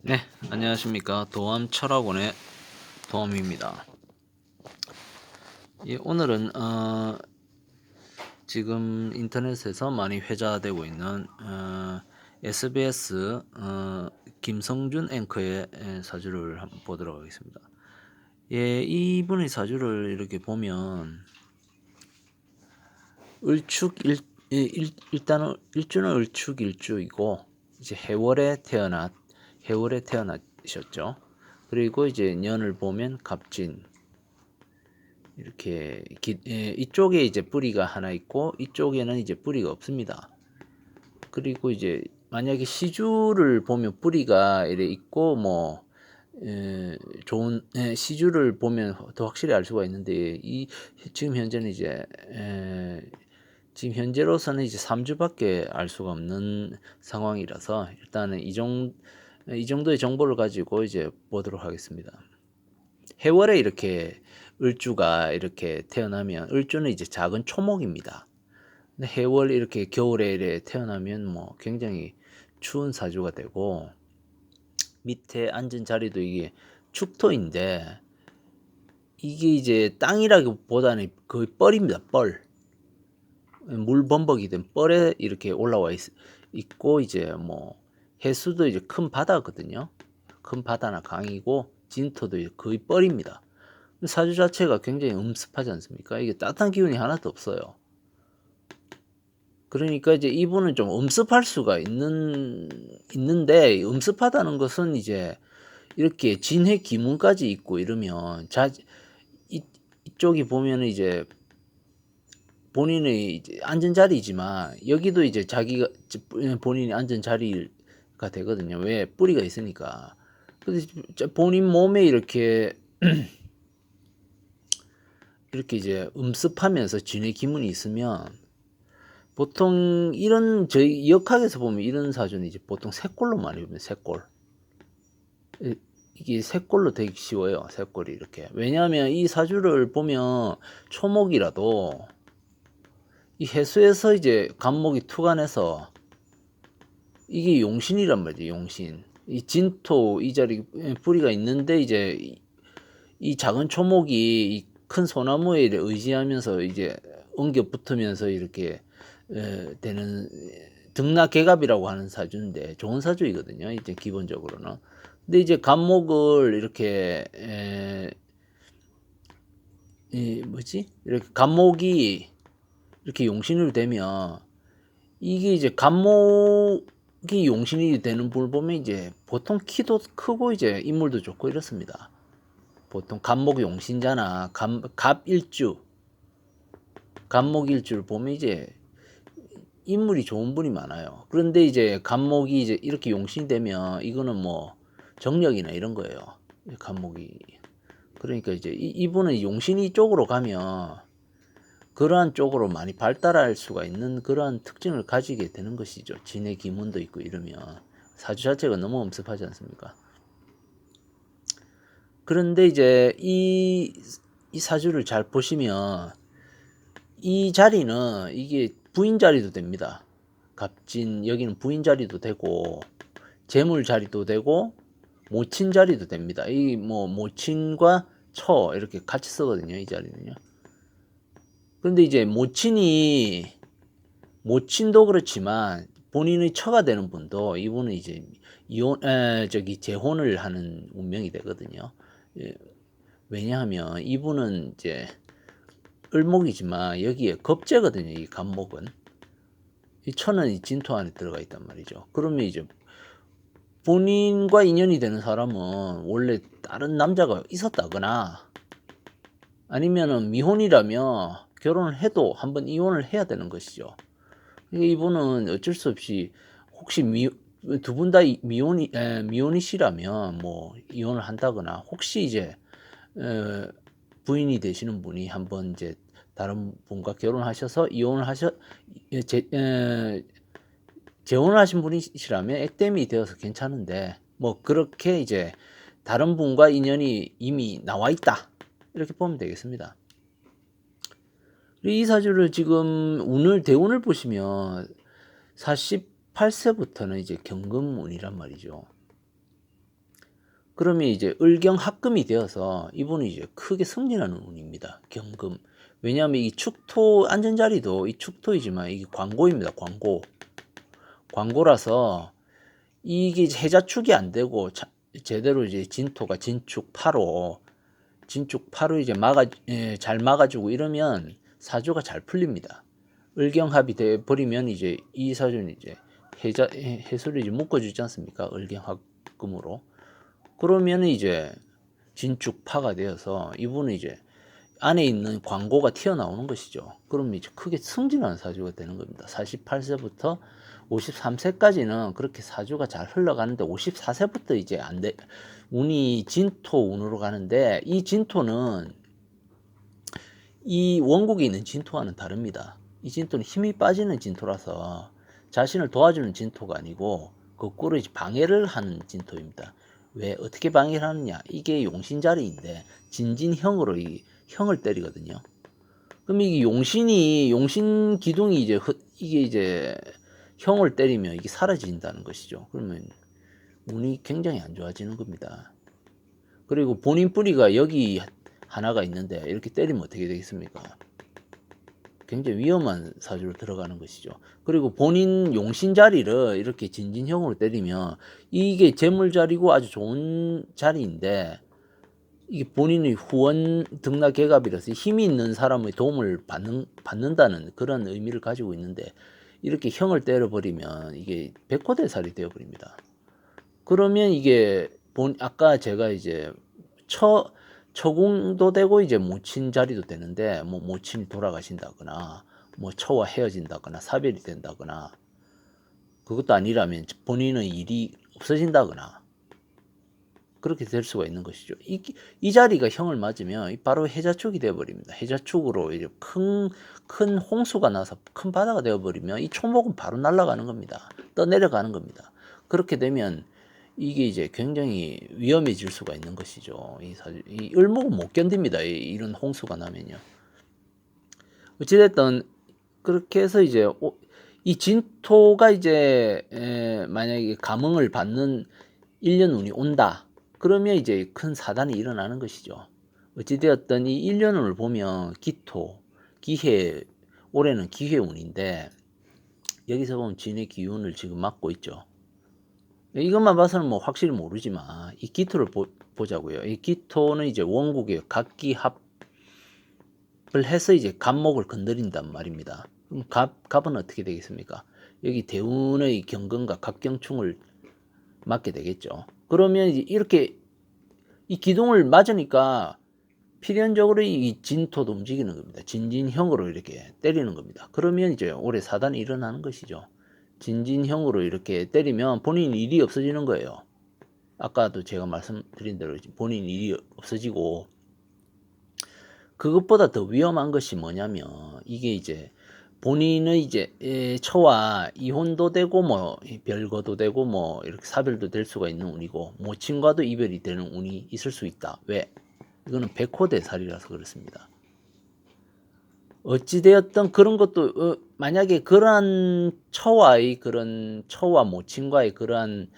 네, 안녕하십니까. 도암 철학원의 도암입니다. 예, 오늘은 지금 인터넷에서 많이 회자되고 있는 SBS 김성준 앵커의 사주를 한번 보도록 하겠습니다. 예, 이분의 사주를 이렇게 보면 일단은 일주는 을축일주이고 이제 해월에 태어나셨죠. 그리고 이제 년을 보면 갑진, 이렇게 이쪽에 이제 뿌리가 하나 있고 이쪽에는 이제 뿌리가 없습니다. 그리고 이제 만약에 시주를 보면 뿌리가 이래 있고 뭐 좋은 시주를 보면 더 확실히 알 수가 있는데 이 지금 현재는 이제 지금 현재로서는 이제 3주밖에 알 수가 없는 상황이라서 일단은 이 정도의 정보를 가지고 이제 보도록 하겠습니다. 해월에 이렇게 을주가 이렇게 태어나면 을주는 이제 작은 초목입니다. 근데 해월 이렇게 겨울에 태어나면 뭐 굉장히 추운 사주가 되고 밑에 앉은 자리도 이게 축토인데 이게 이제 땅이라기보다는 거의 뻘입니다. 뻘. 물범벅이 된 뻘에 이렇게 올라와 있고 이제 뭐 해수도 이제 큰 바다거든요. 큰 바다나 강이고 진토도 거의 뻘입니다. 사주 자체가 굉장히 음습하지 않습니까? 이게 따뜻한 기운이 하나도 없어요. 그러니까 이제 이분은 좀 음습할 수가 있는데 음습하다는 것은 이제 이렇게 진해 기문까지 있고 이러면 이쪽이 보면은 이제 본인의 이제 앉은 자리지만 여기도 이제 자기가 본인이 앉은 자리가 되거든요. 왜? 뿌리가 있으니까. 근데 본인 몸에 이렇게 이렇게 이제 음습하면서 진해 기문이 있으면 보통 이런 저희 역학에서 보면 이런 사주는 이제 보통 셋골로 많이 보면 셋골. 이게 셋골로 되기 쉬워요. 셋골이 이렇게. 왜냐하면 이 사주를 보면 초목이라도 이 해수에서 이제 간목이 투간해서 이게 용신이란 말이죠. 용신. 이 진토 이 자리 뿌리가 있는데 이제 이 작은 초목이 큰 소나무에 의지하면서 이제 엉겨 붙으면서 이렇게 되는 등락개갑이라고 하는 사주인데 좋은 사주이거든요. 이제 기본적으로는. 근데 이제 간목을 이렇게 이렇게 간목이 이렇게 용신으로 되면 이게 이제 간목이 용신이 되는 분을 보면 이제 보통 키도 크고 이제 인물도 좋고 이렇습니다. 보통 간목 용신자나 갑일주, 간목일주를 보면 이제 인물이 좋은 분이 많아요. 그런데 이제 간목이 이제 이렇게 용신이 되면 이거는 뭐 정력이나 이런 거예요. 간목이. 그러니까 이제 이분은 용신이 쪽으로 가면 그러한 쪽으로 많이 발달할 수가 있는 그러한 특징을 가지게 되는 것이죠. 진의 기문도 있고 이러면 사주 자체가 너무 엄습하지 않습니까? 그런데 이제 이 사주를 잘 보시면 이 자리는 이게 부인 자리도 됩니다. 갑진 여기는 부인 자리도 되고 재물 자리도 되고 모친 자리도 됩니다. 이 뭐 모친과 처 이렇게 같이 쓰거든요. 이 자리는요. 그런데 이제 모친도 그렇지만 본인의 처가 되는 분도 이분은 이제 재혼을 하는 운명이 되거든요. 예, 왜냐하면 이분은 이제 을목이지만 여기에 겁재거든요. 이 간목은. 이 천은 이 진토 안에 들어가 있단 말이죠. 그러면 이제 본인과 인연이 되는 사람은 원래 다른 남자가 있었다거나 아니면은 미혼이라면 결혼을 해도 한번 이혼을 해야 되는 것이죠. 이분은 어쩔 수 없이 혹시 두 분 다 미혼이시라면 뭐 이혼을 한다거나 혹시 이제 부인이 되시는 분이 한번 이제 다른 분과 결혼하셔서 재혼을 하신 분이시라면 액땜이 되어서 괜찮은데 뭐 그렇게 이제 다른 분과 인연이 이미 나와 있다 이렇게 보면 되겠습니다. 이 사주를 지금 대운을 보시면 48세부터는 이제 경금운이란 말이죠. 그러면 이제 을경합금이 되어서 이분은 이제 크게 승진하는 운입니다. 경금. 왜냐하면 이 축토 안전자리도 이 축토이지만 이게 광고입니다. 광고. 광고라서 이게 이제 해자축이 안 되고 제대로 이제 진토가 진축 8호 이제 잘 막아주고 이러면 사주가 잘 풀립니다. 을경합이 돼 버리면 이제 이 사주는 이제 해수를 이제 묶어주지 않습니까? 을경합금으로. 그러면 이제 진축파가 되어서 이분은 이제 안에 있는 광고가 튀어나오는 것이죠. 그러면 이제 크게 승진하는 사주가 되는 겁니다. 48세부터 53세까지는 그렇게 사주가 잘 흘러가는데 54세부터 이제 안 돼. 운이 진토 운으로 가는데 이 진토는 이 원국에 있는 진토와는 다릅니다. 이 진토는 힘이 빠지는 진토라서 자신을 도와주는 진토가 아니고 거꾸로 이제 방해를 하는 진토입니다. 왜 어떻게 방해를 하느냐? 이게 용신자리인데 진진형으로 이 형을 때리거든요. 그럼 이게 용신 기둥이 이게 이제 형을 때리면 이게 사라진다는 것이죠. 그러면 운이 굉장히 안 좋아지는 겁니다. 그리고 본인 뿌리가 여기 하나가 있는데 이렇게 때리면 어떻게 되겠습니까? 굉장히 위험한 사주로 들어가는 것이죠. 그리고 본인 용신 자리를 이렇게 진진형으로 때리면 이게 재물 자리고 아주 좋은 자리인데 이게 본인의 후원 등락계갑이라서 힘이 있는 사람의 도움을 받는다는 그런 의미를 가지고 있는데 이렇게 형을 때려버리면 이게 백호대살이 되어버립니다. 그러면 이게 아까 제가 이제 처궁도 되고 이제 모친 자리도 되는데 뭐 모친이 돌아가신다거나 뭐 처와 헤어진다거나 사별이 된다거나 그것도 아니라면 본인의 일이 없어진다거나 그렇게 될 수가 있는 것이죠. 이 자리가 형을 맞으면 바로 해자축이 되어버립니다. 해자축으로 이제 큰 홍수가 나서 큰 바다가 되어버리면 이 초목은 바로 날아가는 겁니다. 떠내려가는 겁니다. 그렇게 되면 이게 이제 굉장히 위험해질 수가 있는 것이죠. 이 을목은 못 견딥니다. 이런 홍수가 나면요. 어찌됐든 그렇게 해서 이제 이 진토가 이제 만약에 감흥을 받는 1년 운이 온다. 그러면 이제 큰 사단이 일어나는 것이죠. 어찌되었든 이 1년운을 보면 기토, 기해, 올해는 기해운인데 여기서 보면 진의 기운을 지금 맡고 있죠. 이것만 봐서는 뭐 확실히 모르지만 이 기토를 보자고요. 이 기토는 이제 원국의 갑기합을 해서 이제 갑목을 건드린단 말입니다. 그럼 갑은 어떻게 되겠습니까? 여기 대운의 경건과 갑경충을 맞게 되겠죠. 그러면 이제 이렇게 이 기둥을 맞으니까 필연적으로 이 진토도 움직이는 겁니다. 진진형으로 이렇게 때리는 겁니다. 그러면 이제 올해 사단이 일어나는 것이죠. 진진형으로 이렇게 때리면 본인 일이 없어지는 거예요. 아까도 제가 말씀드린 대로 본인 일이 없어지고 그것보다 더 위험한 것이 뭐냐면 이게 이제 본인의 이제 처와 이혼도 되고 뭐 별거도 되고 뭐 이렇게 사별도 될 수가 있는 운이고 모친과도 이별이 되는 운이 있을 수 있다. 왜? 이거는 백호대살이라서 그렇습니다. 어찌되었던 그런 것도 만약에 그러한 처와 모친과의 그러한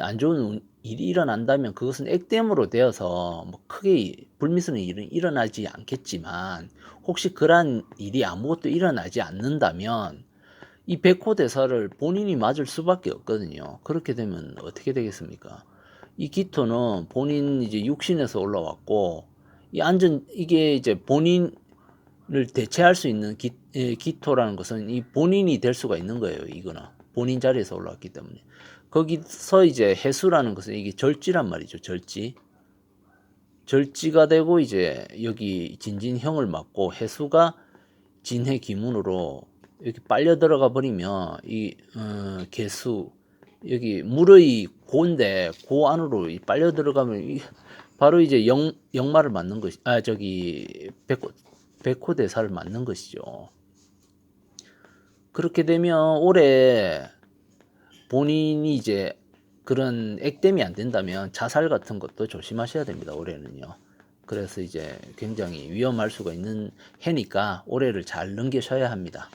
안 좋은 일이 일어난다면 그것은 액땜으로 되어서 뭐 크게 불미스러운 일은 일어나지 않겠지만 혹시 그러한 일이 아무것도 일어나지 않는다면 이 백호대사를 본인이 맞을 수밖에 없거든요. 그렇게 되면 어떻게 되겠습니까? 이 기토는 본인 이제 육신에서 올라왔고 이게 이제 본인을 대체할 수 있는 기토라는 것은 이 본인이 될 수가 있는 거예요. 이거는 본인 자리에서 올라왔기 때문에 거기서 이제 해수라는 것은 이게 절지란 말이죠. 절지가 되고 이제 여기 진진형을 맞고 해수가 진해 기문으로 이렇게 빨려 들어가 버리면 이 개수 여기 물의 고인데 고 안으로 빨려 들어가면 바로 이제 영마를 맞는 것이 백호대사를 맞는 것이죠. 그렇게 되면 올해 본인이 이제 그런 액땜이 안 된다면 자살 같은 것도 조심하셔야 됩니다. 올해는요. 그래서 이제 굉장히 위험할 수가 있는 해니까 올해를 잘 넘기셔야 합니다.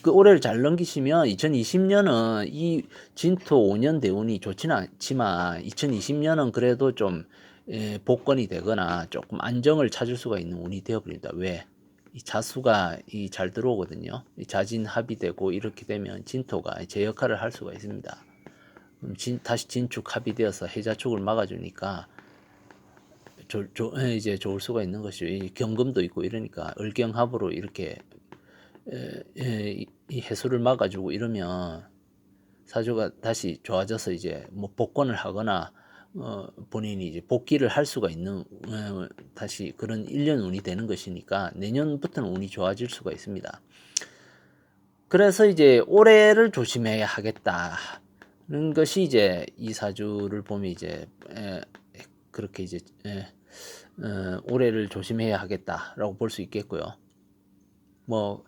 그 올해를 잘 넘기시면 2020년은 이 진토 5년 대운이 좋지는 않지만 2020년은 그래도 좀 복권이 되거나 조금 안정을 찾을 수가 있는 운이 되어버립니다. 왜? 이 자수가 잘 들어오거든요. 이 자진합이 되고 이렇게 되면 진토가 제 역할을 할 수가 있습니다. 그럼 다시 진축 합의되어서 해자축을 막아주니까 이제 좋을 수가 있는 것이죠. 이 경금도 있고 이러니까 을경합으로 이렇게 이 해수를 막아주고 이러면 사주가 다시 좋아져서 이제 뭐 복권을 하거나 본인이 이제 복귀를 할 수가 있는 다시 그런 1년 운이 되는 것이니까 내년부터는 운이 좋아질 수가 있습니다. 그래서 이제 올해를 조심해야 하겠다는 것이 이제 이 사주를 보면 이제 그렇게 이제 올해를 조심해야 하겠다라고 볼 수 있겠고요. 뭐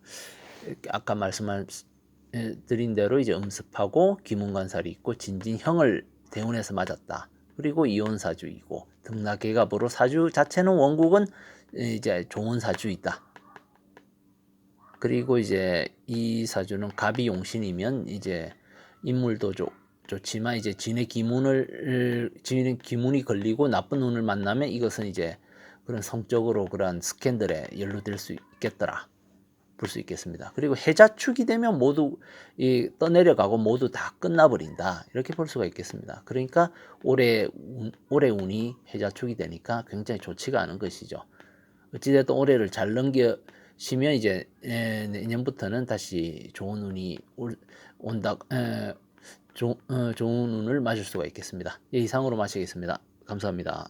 아까 말씀드린 대로 이제 음습하고 기문관살이 있고 진진형을 대운에서 맞았다. 그리고 이혼사주이고 등락계갑으로 사주 자체는 원국은 이제 좋은 사주이다. 그리고 이제 이 사주는 갑이 용신이면 이제 인물도 좋지만 이제 진의 기문이 걸리고 나쁜 운을 만나면 이것은 이제 그런 성적으로 그런 스캔들에 연루될 수 있겠더라. 볼 수 있겠습니다. 그리고 해자축이 되면 모두 떠내려가고 모두 다 끝나버린다. 이렇게 볼 수가 있겠습니다. 그러니까 올해 운이 해자축이 되니까 굉장히 좋지가 않은 것이죠. 어찌됐든 올해를 잘 넘기시면 이제 내년부터는 다시 좋은 운이 온다. 좋은 운을 맞을 수가 있겠습니다. 이상으로 마치겠습니다. 감사합니다.